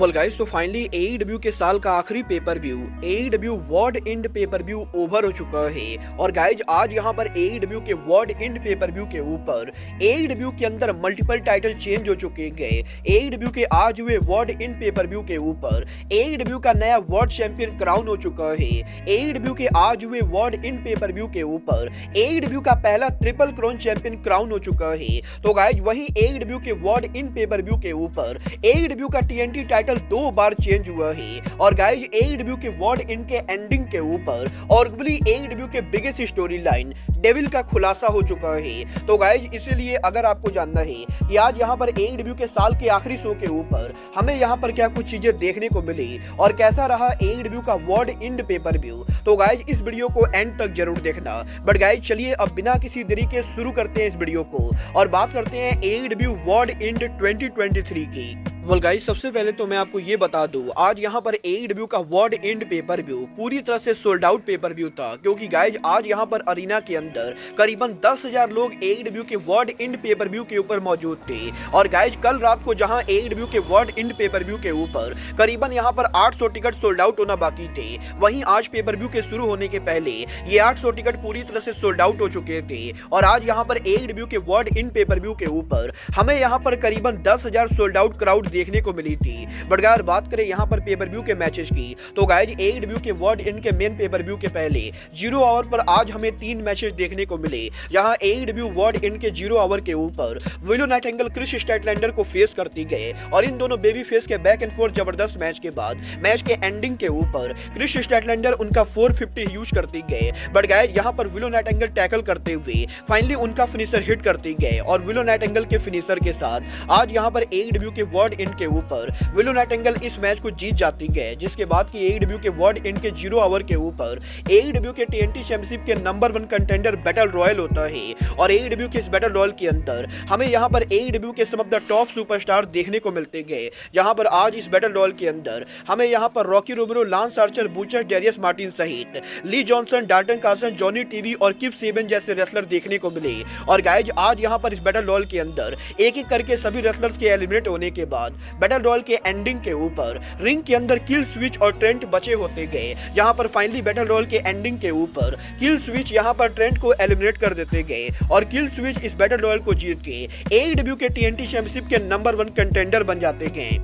Well guys, तो finally AEW के साल का आखिरी pay per view AEW world and pay per view over हो चुका है। और गाइस आज यहाँ पर एईडब्ल्यू के वर्ल्ड एंड पेपर व्यू के ऊपर एईडब्ल्यू के अंदर मल्टीपल टाइटल चेंज हो चुके गए। एईडब्ल्यू के आज हुए वर्ल्ड एंड पेपर व्यू के ऊपर एईडब्ल्यू का नया वर्ल्ड चैंपियन क्राउन हो चुका है। एईडब्ल्यू के आज हुए वर्ल्ड एंड पेपर व्यू के ऊपर एईडब्ल्यू का पहला ट्रिपल क्राउन चैंपियन क्राउन हो चुका है। तो गाइस वहीं एईडब्ल्यू के वर्ल्ड एंड पेपर व्यू के ऊपर एईडब्ल्यू का टीएनटी टाइटल 2 बार चेंज हुआ है। और गाइस एईडब्ल्यू के वर्ल्ड इन के एंडिंग के ऊपर आर्गुमेंटली एईडब्ल्यू के बिगेस्ट स्टोरी लाइन डेविल का खुलासा हो चुका है। तो गाइस इसीलिए अगर आपको जानना है कि आज यहाँ पर एईडब्ल्यू के साल के आखिरी शो के ऊपर हमें यहाँ पर क्या कुछ चीजें देखने को मिली और कैसा रहा एईडब्ल्यू का वर्ल्ड एंड पेपर व्यू, तो गाइस इस वीडियो को एंड तक जरूर देखना। बट गाइस चलिए अब बिना किसी देरी के शुरू करते हैं इस वीडियो को और बात करते हैं एईडब्ल्यू वर्ल्ड एंड 2023 की। वेल गाइस सबसे पहले तो मैं आपको ये बता दूं, आज यहाँ पर एईडब्ल्यू का वर्ल्ड एंड पेपर व्यू पूरी तरह से सोल्ड आउट पेपर व्यू था, क्योंकि गाइस आज यहाँ पर अरीना के अंदर करीबन 10,000 लोग एईडब्ल्यू के वर्ल्ड एंड पेपर व्यू के ऊपर मौजूद थे। और गाइस कल रात को जहाँ एईडब्ल्यू के वर्ल्ड एंड पेपर व्यू के ऊपर करीबन यहाँ पर 800 टिकट सोल्ड आउट होना बाकी थे, वहीं आज पेपर व्यू के शुरू होने के पहले ये 800 टिकट पूरी तरह से सोल्ड आउट हो चुके थे। और आज यहाँ पर एईडब्ल्यू के वर्ल्ड एंड पेपर व्यू के ऊपर हमें यहाँ पर करीबन 10,000 सोल्ड आउट क्राउड देखने को मिली थी। बट अगर बात करें यहाँ पर पेपर व्यू के मैचेस की, तो गाइस एईडब्ल्यू के वर्ल्ड एंड के मेन पेपर व्यू के पहले 0 आवर पर आज हमें 3 मैचेस देखने को मिले, जहां एईडब्ल्यू वर्ल्ड एंड के 0 आवर के ऊपर विलो नाइटिंगेल क्रिस स्टैटलैंडर को फेस करती गए। और इन दोनों बेबी फेस के बैक एंड फोर्थ जबरदस्त मैच के बाद मैच के एंडिंग के ऊपर क्रिस स्टैटलैंडर उनका 450 यूज करती गए। बट गाइस यहाँ पर विलो नाइटिंगेल टैकल करते हुए फाइनली उनका फिनिशर हिट करती गए और विलो नाइटिंगेल के फिनिशर के साथ आज यहाँ पर एईडब्ल्यू के वर्ल्ड एंड के ऊपर विलो नाइटिंगेल इस मैच को जीत जाती गए, जिसके बाद की एईडब्ल्यू के वर्ल्ड एंड के 0 आवर के ऊपर एईडब्ल्यू के टीएनटी चैंपियनशिप के नंबर 1 कंटेंडर बैटल रॉयल होता है। और एईडब्ल्यू के इस बैटल रॉयल के अंदर हमें यहाँ पर एईडब्ल्यू के सम ऑफ द टॉप सुपरस्टार देखने को मिलते गए, जहां पर आज इस बैटल रॉयल के अंदर हमें यहाँ पर Rocky Romero, Lance Archer, Butcher, Darius Martin सहित Lee Johnson, Dalton Carson, Johnny TV और किप सेबन जैसे रेसलर देखने को मिले। और गाइस आज यहाँ पर इस बैटल रॉयल के अंदर एक एक करके सभी रेसलर्स के एलिमिनेट होने के बाद बैटल रॉयल के एंडिंग के ऊपर रिंग के अंदर किल स्विच और ट्रेंट बचे होते गए, जहां पर फाइनली बैटल रॉयल के एंडिंग के ऊपर किल स्विच यहां पर ट्रेंट को एलिमिनेट कर देते गए और किल स्विच इस बैटल रॉयल को जीत के एईडब्ल्यू के टीएनटी चैंपियनशिप के नंबर 1 कंटेंडर बन जाते गए।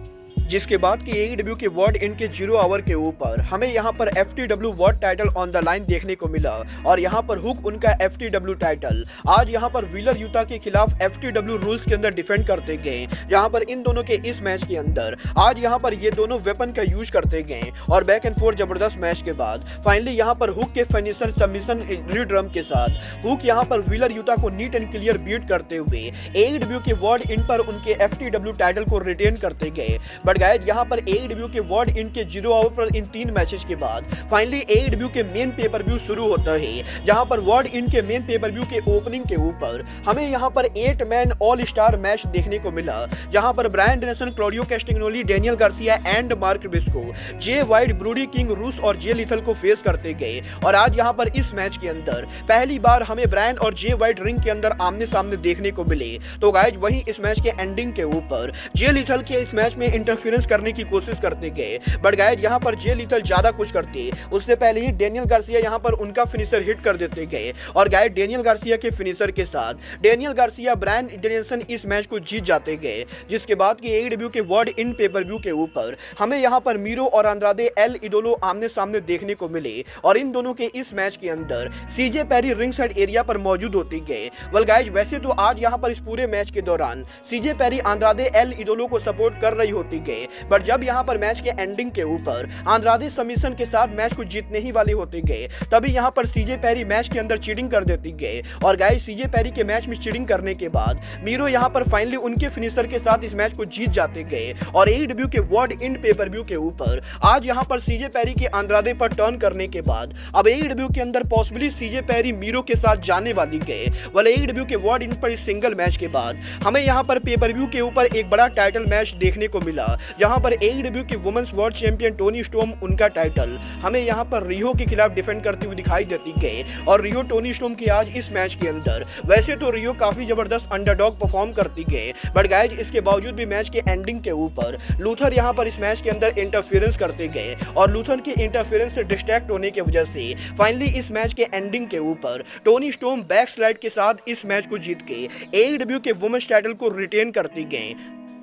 जिसके बाद की एईडब्ल्यू के वर्ल्ड एंड के 0 आवर के ऊपर हमें यहाँ पर FTW world title on the line देखने को मिला। और यहाँ पर हुक उनका एफटीडब्ल्यू टाइटल आज यहाँ पर व्हीलर यूटा के खिलाफ एफटीडब्ल्यू रूल्स के अंदर डिफेंड करते गए, जहाँ पर इन दोनों के इस मैच के अंदर आज यहाँ पर ये दोनों वेपन का यूज करते गए। और बैक एंड फोर्थ जबरदस्त मैच के बाद फाइनली यहाँ पर हुक के फिनिशर सबमिशन ड्रम के साथ हुक यहाँ पर व्हीलर यूटा को नीट एंड क्लियर बीट करते हुए एईडब्ल्यू के वर्ल्ड एंड पर उनके एफटीडब्ल्यू टाइटल को रिटेन करते गए। बट गाइस यहाँ पर एईडब्ल्यू के वर्ल्ड एंड के 0 आवर पर इन 3 मैचेस के बाद फाइनली एईडब्ल्यू के मेन पेपर व्यू शुरू होता है, जहां पर वर्ल्ड एंड के मेन पेपर व्यू के ओपनिंग के ऊपर हमें यहां पर 8 मैन ऑल स्टार मैच देखने को मिला, जहां पर Bryan Danielson, Claudio Castagnoli, Daniel Garcia and Mark Briscoe, Jay White, Brody King, रूस और जे लिथल को फेस करते गए। और आज यहां पर इस मैच के अंदर पहली बार हमें ब्रायन और जे वाइट रिंग के अंदर आमने सामने देखने को मिले। तो गाइस वहीं इस मैच के एंडिंग के ऊपर जे लिथल के इस मैच में इंटरफेरेंस करने की कोशिश करते गए। बट गाइस यहाँ पर जे लिथल ज्यादा कुछ करते उससे पहले ही डेनियल गार्सिया यहाँ पर उनका फिनिशर हिट कर देते गए। और गाइस डेनियल गार्सिया के फिनिशर के साथ डेनियल गार्सिया, ब्रायन डेनियल्सन इस मैच को जीत जाते गए। जिसके बाद की एईडब्ल्यू के वर्ल्ड इन पेपर व्यू के ऊपर हमें यहाँ पर मीरो और अंद्रादे एल इडोलो आमने सामने देखने को मिले। और इन दोनों के इस मैच के अंदर सीजे पेरी रिंग साइड एरिया पर मौजूद होते गए। वेल गाइस वैसे तो आज यहाँ पर इस पूरे मैच के दौरान सीजे पेरी अंद्रादे एल इडोलो को सपोर्ट कर रही होती गए, बट जब यहाँ पर मैच के एंडिंग के ऊपर आंद्रादे सबमिशन के साथ मैच को जीतने ही वाले होते गए, तभी यहाँ पर सीजे पेरी मैच के अंदर चीटिंग कर देती गए। और गाइस सीजे पेरी के मैच में चीटिंग करने के बाद मीरो यहाँ पर फाइनली उनके फिनिशर के साथ इस मैच को जीत जाते गए। और एईडब्ल्यू के वर्ल्ड एंड पेपर व्यू के ऊपर आज यहाँ पर सीजे पेरी के आंद्रादे पर टर्न करने के बाद अब एईडब्ल्यू के अंदर पॉसिबली सीजे पेरी मीरो के साथ जाने वाली गए। वाले एईडब्ल्यू के वर्ल्ड एंड पर इस सिंगल मैच के बाद हमें यहाँ पर पेपर व्यू के ऊपर एक बड़ा टाइटल मैच देखने को मिला, जहां पर एईडब्ल्यू की women's world champion Toni Storm उनका टाइटल हमें यहां पर रियो के खिलाफ डिफेंड करती हुई दिखाई देती है। और रियो टोनी स्टॉर्म की आज इस मैच के अंदर वैसे तो रियो काफी जबरदस्त अंडरडॉग परफॉर्म करती गए, बट गाइज इसके बावजूद भी मैच के एंडिंग के ऊपर लूथर यहां पर इस मैच के अंदर इंटरफेरेंस करते गए और लूथर के इंटरफेरेंस से डिस्ट्रैक्ट होने की वजह से फाइनली इस मैच के एंडिंग के ऊपर टोनी स्टॉर्म बैक स्लाइड के साथ इस मैच को जीत के एईडब्ल्यू के वुमेन्स टाइटल को रिटेन करती गए।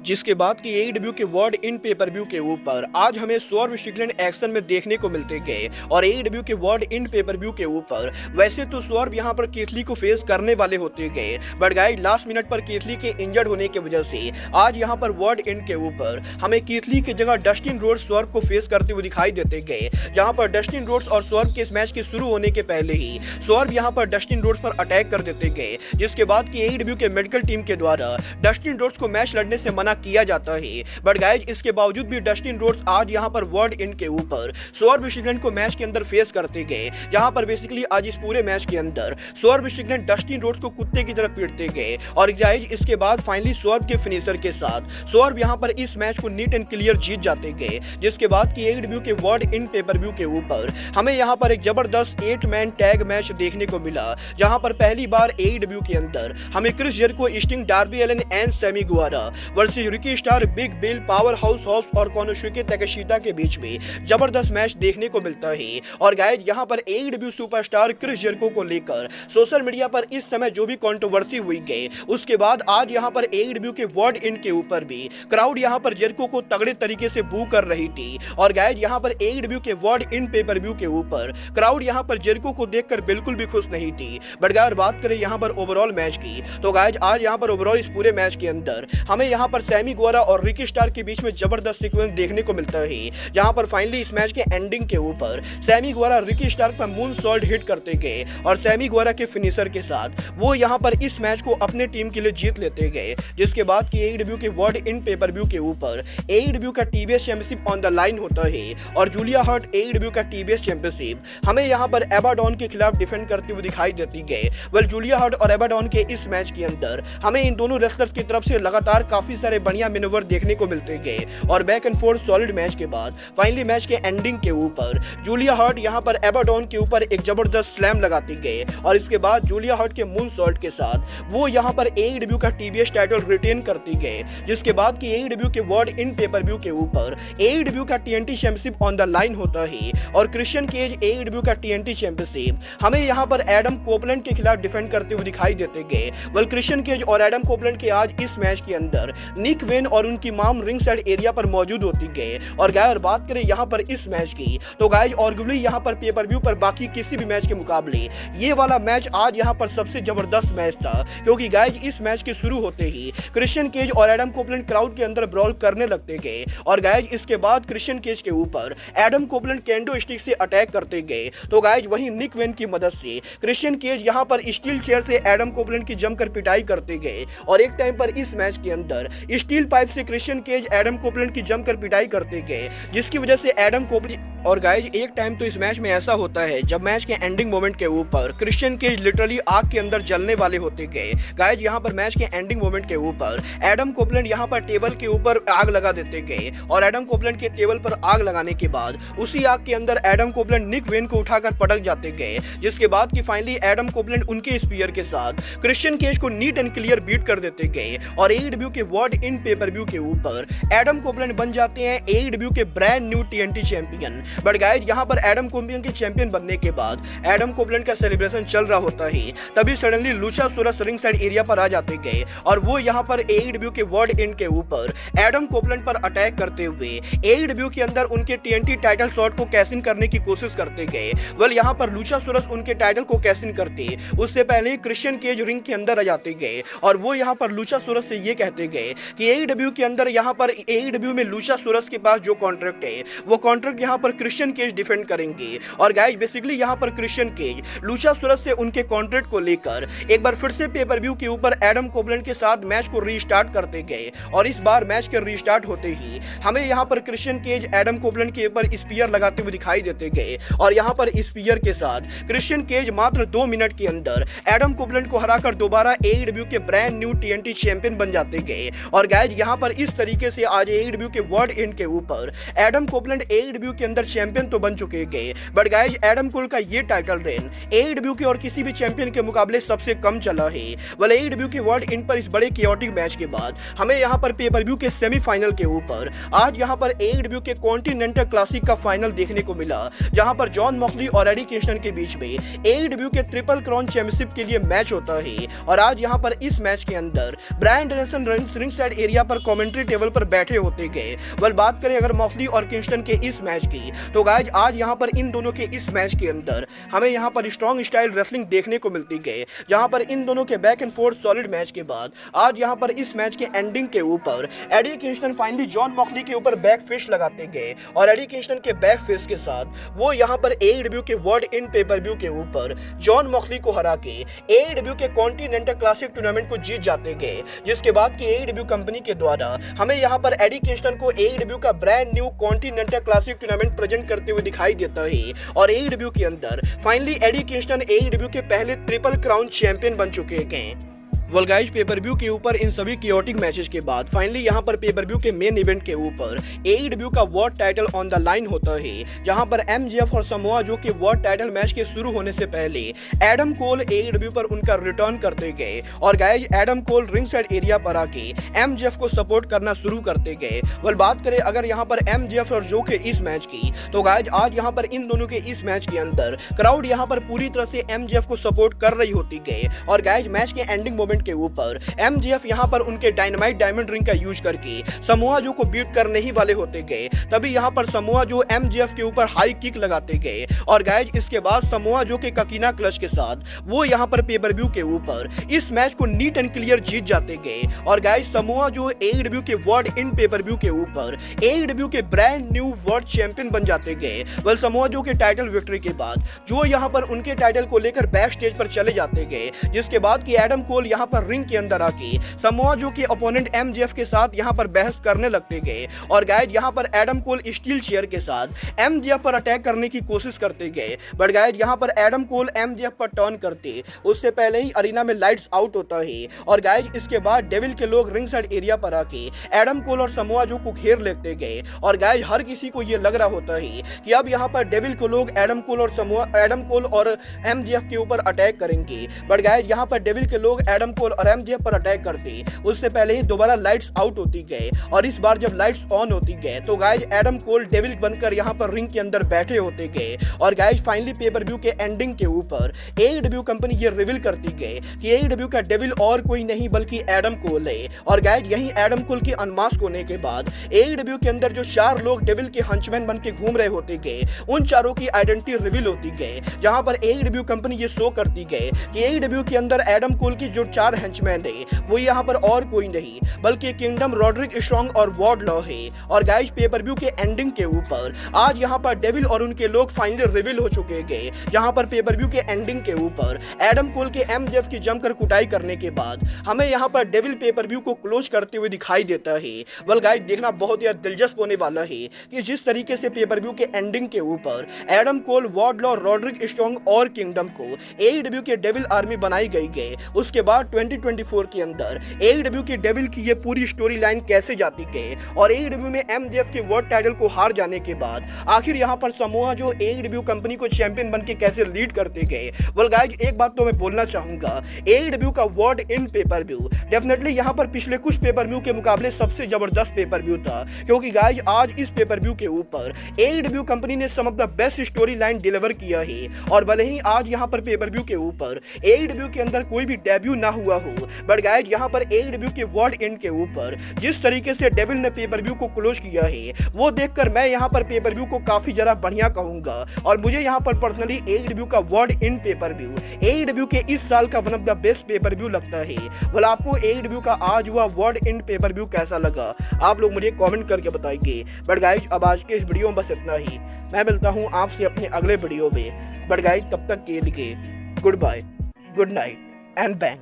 जिसके बाद कि एईडब्ल्यू के वर्ल्ड इन पेपर व्यू के ऊपर आज हमें स्वॉर्ब स्ट्रिकलैंड एक्शन में देखने को मिलते गए और एईडब्ल्यू के वर्ल्ड इन पेपर व्यू के ऊपर वैसे तो स्वॉर्ब यहां पर केथ ली को फेस करने वाले होते गए, बट गाइस लास्ट मिनट पर केथ ली के इंजर्ड होने की वजह से आज यहां पर वर्ल्ड इन के ऊपर हमें केथ ली की जगह डस्टिन रोड्स स्वॉर्ब को फेस करते हुए दिखाई देते गए, जहां पर डस्टिन रोड्स और स्वॉर्ब के इस मैच के शुरू होने के पहले ही स्वॉर्ब यहां पर डस्टिन रोड्स पर अटैक कर देते गए, जिसके बाद कि एईडब्ल्यू के मेडिकल टीम के द्वारा डस्टिन रोड्स को मैच लड़ने से मना किया जाता है। बट गाइज इसके बावजूद भी डस्टिन रोड्स आज यहां पर वर्ल्ड इन के ऊपर स्वॉर्ब स्ट्रिकलैंड को मैच के अंदर फेस करते गए, जहां पर बेसिकली आज इस पूरे मैच के अंदर स्वॉर्ब स्ट्रिकलैंड डस्टिन रोड्स को कुत्ते की तरह पीटते गए और गाइज इसके बाद फाइनली स्वॉर्ब के फिनिशर के साथ स्वॉर्ब यहां पर इस मैच को नीट एंड क्लियर जीत जाते गए, जिसके बाद की एईडब्ल्यू के वर्ल्ड इन पेपर व्यू के ऊपर हमें यहां पर एक जबरदस्त 8 मैन टैग मैच देखने को मिला, जहां पर पहली बार एईडब्ल्यू के अंदर हमें Chris Jericho, Sting, Darby Allin and Sammy Guevara versus Ricky Star, Big Bill, Powerhouse Hobbs और कोनोशुके ताकेशिता के बीच में जबरदस्त मैच देखने को मिलता है। और गाइस यहां पर एईडब्ल्यू सुपरस्टार क्रिस जेरिको को लेकर सोशल मीडिया पर इस समय जो भी कंट्रोवर्सी हुई गई, उसके बाद आज यहां पर एईडब्ल्यू के वर्ल्ड इन के ऊपर भी क्राउड यहां पर जेरिको को तगड़े तरीके से बू कर रही थी। और गाइस यहां पर एईडब्ल्यू के वर्ल्ड इन पेपर व्यू के ऊपर क्राउड यहां पर जेरिको को देखकर बिल्कुल भी खुश नहीं थी। बट गाइस बात करें यहां पर ओवरऑल मैच की, तो गाइस आज यहां पर ओवरऑल इस पूरे मैच के अंदर हमें यहां पर सैमी गुएरा और रिकी स्टार के बीच में जबरदस्त सीक्वेंस देखने को मिलता है, जहां पर फाइनली इस मैच के एंडिंग के ऊपर सैमी गुएरा रिकी स्टार पर मून सॉल्ट हिट करते गए और सैमी गुएरा के फिनिशर के साथ वो यहां पर इस मैच को अपने टीम के लिए जीत लेते गए, जिसके बाद की एईडब्ल्यू के वर्ल्ड इन पेपर व्यू के ऊपर एईडब्ल्यू का TBS championship on the line होता है और जूलिया हार्ट एईडब्ल्यू का टीबीएस चैंपियनशिप हमें यहां पर एबाडॉन के खिलाफ डिफेंड करते हुए दिखाई देती गए। वेल जूलिया हार्ट और एबाडॉन के इस मैच के अंदर हमें इन दोनों रेसलर्स की तरफ से लगातार काफी सारे बढ़िया मैनूवर देखने को मिलते गए और back and fourth solid match के बाद फाइनली मैच के एंडिंग के ऊपर जूलिया हार्ट यहां पर एबाडॉन के ऊपर एक जबरदस्त स्लैम लगाती गए और इसके बाद जूलिया हार्ट के मून सॉल्ट के साथ वो यहां पर एईडब्ल्यू का टीबीएस टाइटल रिटेन करती गए, जिसके बाद की एईडब्ल्यू के वर्ल्ड इन पेपर व्यू के ऊपर एईडब्ल्यू का TNT championship on the line होता है और क्रिश्चियन केज एईडब्ल्यू का टीएनटी चैंपियनशिप हमें यहां पर एडम कोपलैंड के खिलाफ डिफेंड करते हुए दिखाई देते गए। वेल क्रिश्चियन केज और एडम कोपलैंड के आज इस मैच के अंदर निक वेन और उनकी माम रिंग साइड एरिया पर मौजूद होती गए और गाइस बात करें यहां पर इस मैच की, तो गाइस आर्गुबली यहां पर पेपर व्यू पर बाकी किसी भी मैच के मुकाबले ये वाला मैच आज यहां पर सबसे जबरदस्त मैच था, क्योंकि गाइस इस मैच के शुरू होते ही क्रिश्चियन केज और एडम कोपलैंड क्राउड के अंदर ब्रॉल करने लगते गए और गाइस इसके बाद क्रिश्चियन केज के ऊपर एडम कोपलैंड कैंडो स्टिक से अटैक करते गए, तो गाइस वहीं निक वेन की मदद से क्रिश्चियन केज यहां पर स्टील चेयर से एडम कोपलैंड की जमकर पिटाई करते गए और एक टाइम पर इस मैच के अंदर स्टील पाइप से क्रिश्चियन केज एडम कोपलैंड की जमकर पिटाई करते गए, जिसकी वजह से एडम कोपलैंड और गाइज एक टाइम तो इस मैच में ऐसा होता है जब मैच के एंडिंग मोमेंट के ऊपर क्रिश्चियन केज लिटरली आग के अंदर जलने वाले होते गए। गाइज यहां पर मैच के एंडिंग मोमेंट के ऊपर एडम कोपलैंड यहां पर टेबल के ऊपर आग लगा देते गए और एडम कोपलैंड के टेबल पर आग लगाने के बाद उसी आग के अंदर एडम कोपलैंड निक वेन को उठाकर पटक जाते गए, जिसके बाद की फाइनली एडम कोपलैंड उनके स्पीयर के साथ क्रिश्चियन केज को नीट एंड क्लियर बीट कर देते गए और एईडब्ल्यू के वर्ल्ड इन पेपर व्यू के ऊपर एडम कोपलैंड बन जाते हैं एईडब्ल्यू के brand new TNT champion. But guys यहां पर एडम कोपलैंड के चैंपियन बनने के बाद एडम कोपलैंड का सेलिब्रेशन चल रहा होता है, तभी सडनली लुचासोरस रिंग साइड एरिया पर आ जाते गए और वो यहां पर एईडब्ल्यू के वर्ल्ड इन के ऊपर एडम कोपलैंड पर अटैक करते हुए एईडब्ल्यू के अंदर उनके टीएनटी टाइटल शॉट को कैश इन करने की कोशिश करते गए। वेल यहां पर लुचासोरस उनके टाइटल को कैश इन करते उससे पहले क्रिश्चियन केज रिंग के अंदर आ जाते गए और वो यहां पर लुचासोरस से ये कहते गए कि एईडब्ल्यू के अंदर यहां पर एईडब्ल्यू में लुचासोरस के पास जो कॉन्ट्रैक्ट है वो कॉन्ट्रैक्ट यहां पर क्रिश्चियन केज डिफेंड करेंगे। और गाइज बेसिकली यहाँ पर क्रिश्चियन केज लुचासुरस से उनके कॉन्ट्रैक्ट को लेकर एक बार फिर से पेपर व्यू के ऊपर एडम कोवलैंड के साथ मैच को रीस्टार्ट करते गए। और इस बार मैच के रीस्टार्ट होते ही हमें यहाँ पर क्रिश्चियन केज एडम कोवलैंड के ऊपर स्पीयर लगाते हुए दिखाई देते गए। और यहाँ पर स्पीयर के साथ क्रिश्चियन केज मात्र 2 मिनट के अंदर एडम कोवलैंड को हराकर दोबारा एईडब्ल्यू के ब्रांड न्यू टीएनटी चैंपियन बन जाते गए। और गाइज यहाँ पर इस तरीके से आज एईडब्ल्यू के वर्ल्ड एंड के ऊपर एडम कोवलैंड एईडब्ल्यू के अंदर चैंपियन तो बन चुके गए, बट गाइज एडम कोल का ये टाइटल रेन एईडब्ल्यू के और किसी भी चैंपियन के मुकाबले सबसे कम चला है। वेल एईडब्ल्यू के वर्ल्ड एंड पर इस बड़े कियोटिक मैच के बाद हमें यहाँ पर पेपर व्यू के सेमीफाइनल के ऊपर आज यहाँ पर एईडब्ल्यू के कॉन्टिनेंटल क्लासिक का फाइनल देखने को मिला, जहाँ पर जॉन मॉक्सली और एडी किंगस्टन के बीच में एईडब्ल्यू के ट्रिपल क्राउन चैंपियनशिप के लिए मैच होता है। और आज यहाँ पर इस मैच के अंदर ब्रायन डेनियल्सन रिंग साइड एरिया पर कमेंट्री टेबल पर बैठे होते गए। वेल बात करें अगर मॉक्सली और किंगस्टन के इस मैच की, तो गाइज आज यहाँ पर इन दोनों के इस मैच के अंदर हमें यहाँ पर स्ट्रॉन्ग स्टाइल रेसलिंग देखने को मिलती गई, जहाँ पर इन दोनों के back and fourth solid match के बाद आज यहाँ पर इस मैच के एंडिंग के ऊपर Eddie Kingston finally John Moxley के ऊपर बैक फिश लगाते गए। और एडी किंगस्टन के बैक फिश के साथ वो यहाँ पर एईडब्ल्यू के वर्ल्ड इन पेपर व्यू के ऊपर जॉन मॉक्सली को हरा के एईडब्ल्यू के कॉन्टिनेंटल क्लासिक टूर्नामेंट को जीत जाते गए, जिसके बाद की एईडब्ल्यू कंपनी के द्वारा हमें यहाँ पर एडी किंगस्टन को एईडब्ल्यू का brand new continental classic tournament present करते हुए दिखाई देता है। और एईडब्ल्यू के अंदर फाइनली एडी किंगस्टन एईडब्ल्यू के पहले ट्रिपल क्राउन चैंपियन बन चुके हैं। वेल गाइस पेपर व्यू के ऊपर इन सभी कियोटिक मैचेस के बाद फाइनली यहाँ पर पेपर व्यू के मेन इवेंट के ऊपर एईडब्ल्यू का world title on the line होता है, जहाँ पर एमजेएफ और समोआ जो के वर्ल्ड टाइटल मैच के शुरू होने से पहले एडम कोल एईडब्ल्यू पर उनका रिटर्न करते गए। और guys Adam Cole ring side area पर आके एमजेएफ को सपोर्ट करना शुरू करते गए। वेल बात करें अगर यहाँ पर एमजेएफ और जो के इस मैच की, तो गाइस आज यहाँ पर इन दोनों के इस मैच के अंदर क्राउड यहाँ पर पूरी तरह से एमजेएफ को सपोर्ट कर रही होती गई। और गाइस मैच के एंडिंग मोमेंट के ऊपर एमजेएफ यहां पर उनके डायनामाइट डायमंड रिंग का यूज करके समोआ जो को बीट करने ही वाले होते गए, तभी यहां पर समोआ जो एमजेएफ के ऊपर हाई किक लगाते गए। और गाइज इसके बाद समोआ जो के ककीना क्लच के साथ वो यहां पर पेपर व्यू के ऊपर इस मैच को नीट एंड क्लियर जीत जाते गए। और गाइज समोआ जो एईडब्ल्यू के वर्ल्ड इन पेपर व्यू के ऊपर एईडब्ल्यू के ब्रांड न्यू वर्ल्ड चैंपियन बन जाते गए। वेल समोआ जो के टाइटल विक्ट्री के बाद जो यहां पर उनके टाइटल को लेकर बैक स्टेज पर चले जाते गए, जिसके बाद की एडम कोल यहां पर रिंग के अंदर आके समोआ जो के ओपोनेंट एमजेएफ के साथ यहां पर बहस करने लगते गए। और गाइज यहां पर एडम कोल स्टील चेयर के साथ एमजेएफ पर अटैक करने की कोशिश करते गए, बट गाइज यहां पर एडम कोल एमजेएफ पर टर्न करते उससे पहले ही अरीना में लाइट्स आउट होता है। और गाइज इसके बाद डेविल के लोग रिंग साइड एरिया पर आके एडम कोल और समोआ जो को घेर लेते गए। और गाइज हर किसी को यह लग रहा होता है कि अब यहां पर डेविल के लोग एडम कोल और एमजेएफ के ऊपर अटैक करेंगे, बट गाइज यहां पर डेविल के लोग एडम कोल और एमजेएफ पर अटैक करते उससे पहले ही दोबारा लाइट्स आउट होती गए। और इस बार जब लाइट्स ऑन होती गए तो गाइज एडम कोल डेविल बनकर यहां पर रिंग के अंदर बैठे होते गए। और गाइज फाइनली पेपर व्यू के एंडिंग के ऊपर एईडब्ल्यू कंपनी ये रिवील करती गई कि एईडब्ल्यू का डेविल और कोई नहीं बल्कि एडम कोल है। और गाइज यही एडम कोल के अनमास्क होने के बाद एईडब्ल्यू के अंदर जो 4 लोग डेविल के हंचमैन बन के घूम रहे होते गए, उन चारों की आइडेंटिटी रिवील होती गई, जहां पर एईडब्ल्यू कंपनी ये शो करती गई कि एईडब्ल्यू के अंदर एडम कोल की जो 4 हंचमैन है वो यहाँ पर और कोई नहीं बल्कि किंगडम रॉड्रिक स्ट्रॉन्ग और वॉर्ड लॉ है। और गाइज पेपर व्यू के एंडिंग के ऊपर आज यहाँ पर डेविल और उनके लोग फाइनली रिवील हो चुके गए, जहां पर पेपर व्यू के एंडिंग के ऊपर एडम कोल के एमजेएफ की जमकर कुटाई करने के बाद हमें यहाँ पर डेविल पेपर व्यू को क्लोज करते हुए दिखाई देता है। वेल गाइज देखना बहुत ही दिलचस्प होने वाला है कि जिस तरीके से पेपर व्यू के एंडिंग के ऊपर Adam Cole, Wardlow, Roderick Strong और किंगडम को एईडब्ल्यू के डेविल आर्मी बनाई गई है, उसके बाद 2024 के अंदर एईडब्ल्यू के डेविल की ये पूरी स्टोरी लाइन कैसे जाती गई और एईडब्ल्यू में एमजेएफ के वर्ल्ड टाइटल को हार जाने के बाद आखिर यहाँ पर समोआ जो एईडब्ल्यू कंपनी को चैंपियन बनके कैसे लीड करते गए। वेल गाइज एक बात तो मैं बोलना चाहूंगा, एईडब्ल्यू का world in pay per view definitely यहाँ पर पिछले कुछ पेपर व्यू के मुकाबले सबसे जबरदस्त पेपर व्यू था, क्योंकि गाइज आज इस पेपर व्यू के ऊपर एईडब्ल्यू कंपनी ने some of the best storyline deliver किया है। और भले ही आज यहाँ पर पेपर व्यू के ऊपर एईडब्ल्यू के अंदर कोई भी डेब्यू ना हुआ हुआ हो, बट गाइज यहाँ पर AEW के वर्ल्ड एंड के ऊपर जिस तरीके से डेविल ने पेपर व्यू को क्लोज किया है वो देखकर मैं यहाँ पर पेपर व्यू को काफी ज्यादा बढ़िया कहूंगा। और मुझे यहाँ पर पर्सनली AEW का world and pay per view AEW के इस साल का one of the best pay per view लगता है। बोला आपको AEW का आज हुआ वर्ल्ड एंड पेपर व्यू कैसा लगा, आप लोग मुझे कमेंट करके बताइए। बट गाइज अब आज के इस वीडियो में बस इतना ही, मैं मिलता हूँ आपसे अपने अगले वीडियो में। बट गाइज तब तक के लिए goodbye, good night and bang.